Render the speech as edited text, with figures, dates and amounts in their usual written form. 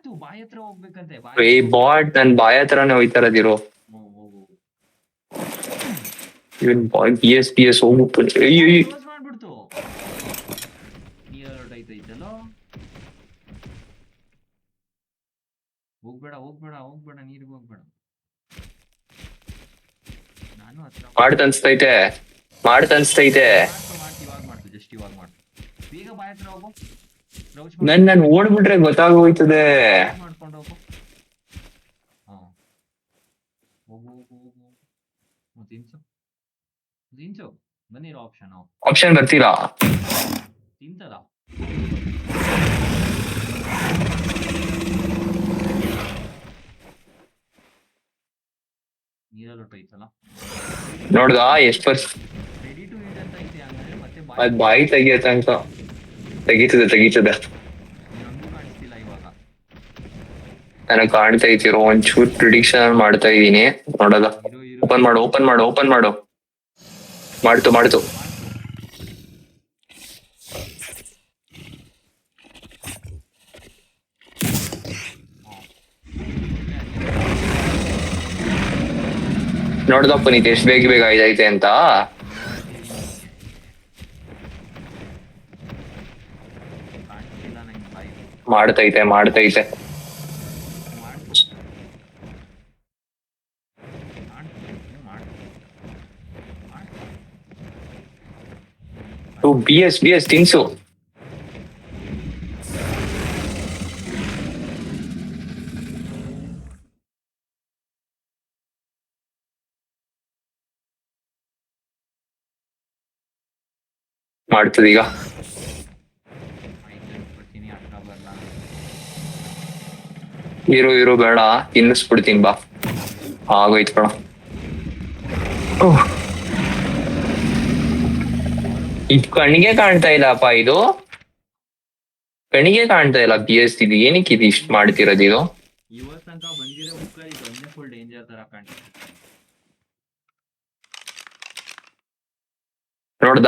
ಮಾಡ್ತು ಬಾಯಿ ಹತ್ರ ಹೋಗ್ಬೇಕಂತೆ ಏ ಬಾಟ್ ನನ್ ಬಾಯ್ ಹತ್ರನೇ ಹೋಯ್ತಾ ಇರೋದಿರೋ. ಹೋಗು ಇವನ್ ಬಾಯ್ ಪಿ ಎಸ್ ಹೋಗ್ಬಿಟ್ಟು ಕ್ಲೋಸ್ ಮಾಡ್ಬಿಡ್ತು. ನೀರ್ ಐತೈತಲ್ಲ, ಹೋಗ್ಬೇಡ ಹೋಗ್ಬೇಡ ಹೋಗ್ಬೇಡ, ನೀರಿಗೆ ಹೋಗ್ಬೇಡ. ನಾನು ಹತ್ರ ಮಾಡ್ತನ್ಸ್ತೈತೆ ಮಾಡ್ತು ಇವಾಗ ಮಾಡ್ತು, ಜಸ್ಟ್ ಇವಾಗ ಮಾಡ್ತು. ಬೇಗ ಬಾಯ್ ಹತ್ರ ಹೋಗು. ನನ್ ಓಡ್ಬಿಟ್ರೆ ಗೊತ್ತಾಗೋಯ್ತದೆ. ಮಾಡ್ಕೊಂಡು ಹೋಗು. ಹಾ ಹೋಗು ಹೋಗು ಹೋಗು. ತಿನ್ಸು ಬನ್ನಿರೋ ಆಪ್ಷನ್ ಬರ್ತೀರಾ? ತಿಂತದ ನೀರಲ್ಲಿ ಹೊಟ್ಟೈತಲ್ಲ. ನೋಡ್ದ ಎಷ್ಟ್ ರೆಡಿ ಟು ಈಟ್ ಅಂತ ಐತೆ. ಹಂಗಂದ್ರೆ ಮತ್ತೆ ಅದ್ ಬಾಯಿ ತೆಗಿಯತ್ತ ಅಂತ ತೆಗೀತದೆ. ನಂಗೂ ಕಾಣಿಸ್ತಿಲ್ಲ ಇವಾಗ. ನನಗ್ ಕಾಣ್ತಾ ಇದ್ದೀರೋ ಒಂಚೂರ್ ಪ್ರಿಡಿಕ್ಷನ್ ಮಾಡ್ತಾ ಇದೀನಿ, ನೋಡೋದ. ಓಪನ್ ಮಾಡು. ಮಾಡ್ತು. ನೋಡ್ದಪ್ಪ ನೀತ್ ಎಷ್ಟ್ ಬೇಗ ಇದೈತೆ ಅಂತ. ಮಾಡ್ತೈತೆ ಬಿ ಎಸ್ ತಿನ್ಸು. ಮಾಡ್ತದೀಗ. ಇರು ಬೇಡ, ತಿನ್ನಿಸ್ಬಿಡ್ತೀನಿ ಬಾ. ಆಗೋಯ್ತು ಕಣ. ಇದು ಕಣ್ಣಿಗೆ ಕಾಣ್ತಾ ಇಲ್ಲಪ್ಪ, ಇದು ಕಣ್ಣಿಗೆ ಕಾಣ್ತಾ ಇಲ್ಲ. ಬಿ ಎಸ್ ಇದು ಏನಕ್ಕೆ ಇದು ಇಷ್ಟು ಮಾಡ್ತಿರೋದು? ಇದು ಇವತ್ತು ತನಕ ಬಂದಿರೋ ಬುಕ್ಕಲ್ಲಿ ಇದೊಂದೇ ಫುಲ್ ಡೇಂಜರ್ ತರ ಕಾಣ್ತಿದೆ. ನೋಡ್ದ